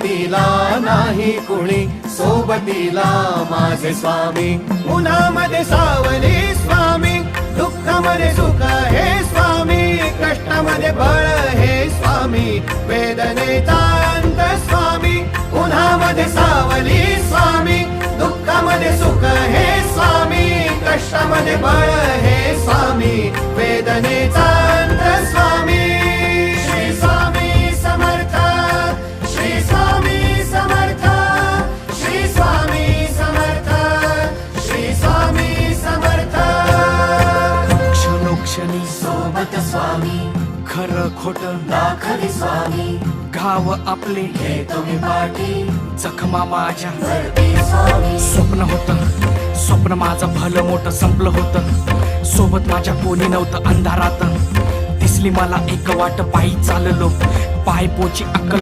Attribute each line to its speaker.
Speaker 1: सोबतीला नाही कुणी, सोबतीला माझे स्वामी. उन्हामध्ये सावली स्वामी, दुःखामध्ये सुख हे स्वामी, कष्टामध्ये बळ हे स्वामी, वेदनेचा अंत स्वामी. उन्हामध्ये सावली स्वामी, दुःखामध्ये सुख हे स्वामी, कष्टामध्ये बळ हे स्वामी, वेदनेचा अंत स्वामी. श्री स्वामी समर्थ, श्री स्वामी समर्थ, श्री स्वामी समर्थ, श्री स्वामी समर्थ.
Speaker 2: क्षणोक्षणी
Speaker 1: सोबत स्वामी,
Speaker 2: खरं खोट
Speaker 1: दाखवी स्वामी,
Speaker 2: घाव आपले
Speaker 1: घेतो मी पाठी,
Speaker 2: जखमा माझ्या
Speaker 1: वरती स्वामी.
Speaker 2: स्वप्न होतं, स्वप्न माझं भलं मोठं संपलं होतं. सोबत माझ्या कोणी नव्हतं अंधारात. दिसली मला एक वाट, पायी चाललो, पाय पोची अक्कल